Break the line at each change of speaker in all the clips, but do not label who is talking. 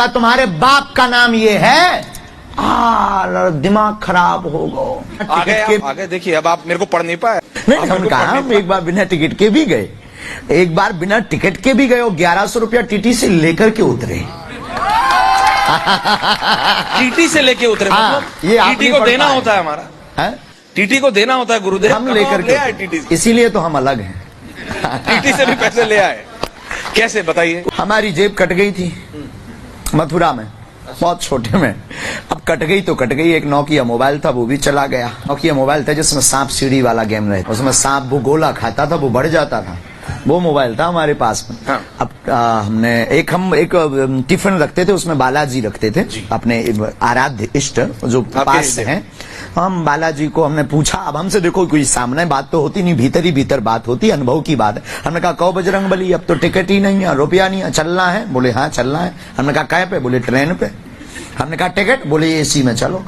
तुम्हारे बाप का नाम ये है, दिमाग खराब हो गो।
आगे देखिए, अब आप मेरे को पढ़ नहीं पाए।
नहीं, हम कहा हम एक बार बिना टिकट के भी गए, एक बार बिना टिकट के भी गए, 1100 रुपया टीटी से लेकर के उतरे।
टीटी से लेके उतरे? मतलब ये टीटी को देना होता है हमारा, टीटी को देना होता है गुरुदेव,
हम लेकर के आए टीटी, इसीलिए तो हम अलग हैं।
टीटी से भी पैसे ले आए, कैसे बताइए?
हमारी जेब कट गई थी मथुरा में, बहुत छोटे में। अब कट गई तो कट गई। एक नोकिया मोबाइल था, वो भी चला गया। नोकिया मोबाइल था जिसमें सांप सीढ़ी वाला गेम रहे, उसमें सांप वो गोला खाता था, वो बढ़ जाता था, वो मोबाइल था हमारे पास में।
हाँ।
अब हमने एक टिफिन रखते थे, उसमें बालाजी रखते थे, अपने आराध्य इष्ट जो पास हैं। हम बालाजी को हमने पूछा, अब हमसे देखो कोई सामने बात तो होती नहीं, भीतर ही भीतर बात होती, अनुभव की बात है। हमने कहा कहो बजरंग बली, अब तो टिकट ही नहीं है, रुपया नहीं है, चलना है? बोले हाँ चलना है। हमने कहा कै पे? बोले ट्रेन पे। हमने कहा टिकट? बोले एसी में चलो।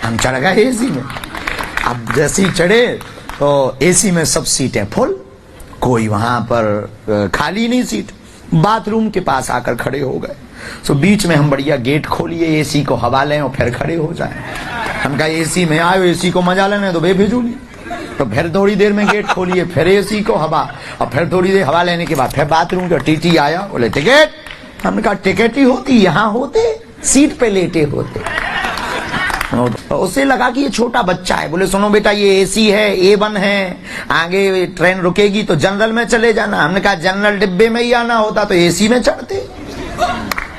हम चढ़ गए एसी में। अब जैसे ही चढ़े तो एसी में सब सीटें फुल, कोई वहां पर खाली नहीं सीट। बाथरूम के पास आकर खड़े हो गए। सो बीच में हम बढ़िया गेट खोलिए, एसी को हवा लें और फिर खड़े हो जाएं। हम कहा एसी में आए, एसी को मजा लेने तो बेफिजूली। तो फिर थोड़ी देर में गेट खोलिए, फिर एसी को हवा, और फिर थोड़ी देर हवा लेने के बाद फिर बाथरूम का टीटी आया, बोले टिकट। हमने कहा टिकट ही होती, यहाँ होते सीट पे लेटे होते। उसे लगा कि ये छोटा बच्चा है। बोले सुनो बेटा, ये एसी है, A1 है, आगे ट्रेन रुकेगी तो जनरल में चले जाना। हमने कहा जनरल डिब्बे में ही आना होता तो एसी में चढ़ते।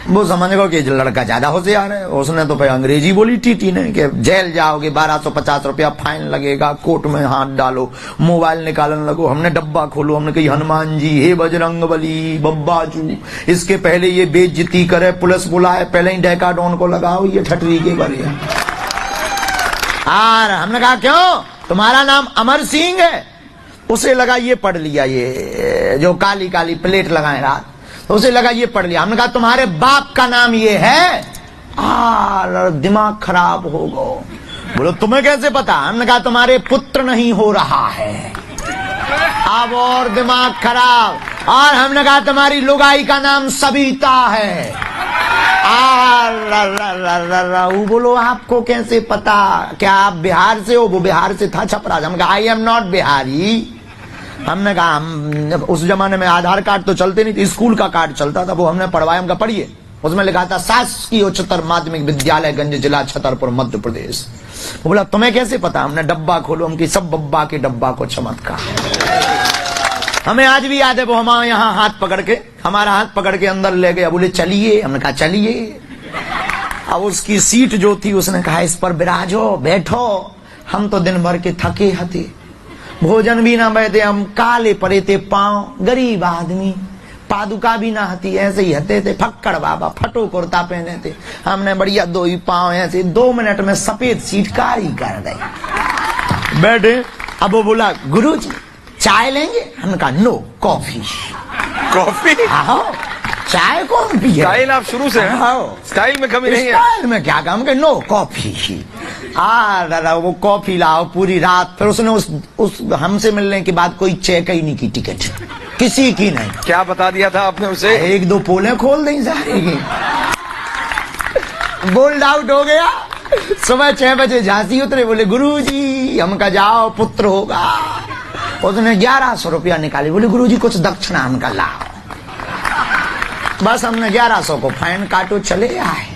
वो समझ गए कि लड़का ज्यादा होशियार है। उसने तो फिर अंग्रेजी बोली टीटी ने कि जेल जाओगे, 1250 रुपया फाइन लगेगा, कोर्ट में हाथ डालो, मोबाइल निकालने लगो। हमने डब्बा खोलो, हमने कही हनुमान जी, हे बजरंग बली, बब्बाजू, इसके पहले ये बेइज्जती करे, पुलिस बुलाए, पहले ही डेकाडोन को लगाओ, ये ठटरी के बढ़िया। और हमने कहा क्यों, तुम्हारा नाम अमर सिंह है? उसे लगा ये पढ़ लिया, ये जो काली काली प्लेट लगाए रात, तो उसे लगा ये पढ़ लिया। हमने कहा तुम्हारे बाप का नाम ये है, दिमाग खराब हो गो। बोलो तुम्हें कैसे पता? हमने कहा तुम्हारे पुत्र नहीं हो रहा है, अब और दिमाग खराब। और हमने कहा तुम्हारी लुगाई का नाम सविता है। वो बोलो आपको कैसे पता, क्या आप बिहार से हो? वो बिहार से था, छपरा। हमने कहा आई एम नॉट बिहारी। हमने कहा उस जमाने में आधार कार्ड तो चलते नहीं थे, स्कूल का कार्ड चलता था, वो हमने पढ़वाया। हमका पढ़िए, उसमें लिखा था शासकीय उच्चतर माध्यमिक विद्यालय गंज, जिला छतरपुर, मध्य प्रदेश। वो बोला तुम्हें कैसे पता? हमने डब्बा खोलो, हम की सब बब्बा के डब्बा को चमत्कार। हमें आज भी याद है, वो हमारे यहाँ हाथ पकड़ के, हमारा हाथ पकड़ के अंदर ले गया। बोले चलिए। हमने कहा चलिए। अब उसकी सीट जो थी, उसने कहा इस पर विराजो, बैठो। हम तो दिन भर के थके हते, भोजन भी ना बैठे, हम काले पड़े थे पांव, गरीब आदमी, पादुका भी ना हती, ऐसे ही हते थे। फक्कड़ बाबा फटो कुर्ता पहने थे, हमने बढ़िया दो ही पांव ऐसे 2 मिनट में सफेद सीट कारी कर दी। बैठे। अब वो बोला गुरुजी चाय लेंगे? हमने कहा नो, कॉफी।
कॉफी?
हाँ, चाय कौन पिए?
स्टाइल आप शुरू से स्टाइल में कमी नहीं है।
स्टाइल में क्या काम के? No coffee. दादा वो कॉफी लाओ पूरी रात। फिर उसने उस हमसे मिलने के बाद कोई चेक ही नहीं की, टिकट किसी की नहीं।
क्या बता दिया था आपने उसे?
1-2 पोलें खोल दी सारी की। बोल्ड आउट हो गया। सुबह 6 बजे झांसी उतरे, बोले गुरुजी हम का जाओ पुत्र होगा। उसने 1100 रुपया निकाली, बोले गुरुजी कुछ दक्षिणा हमका लाओ। बस हमने 1100 को फाइन काटो, चले आए।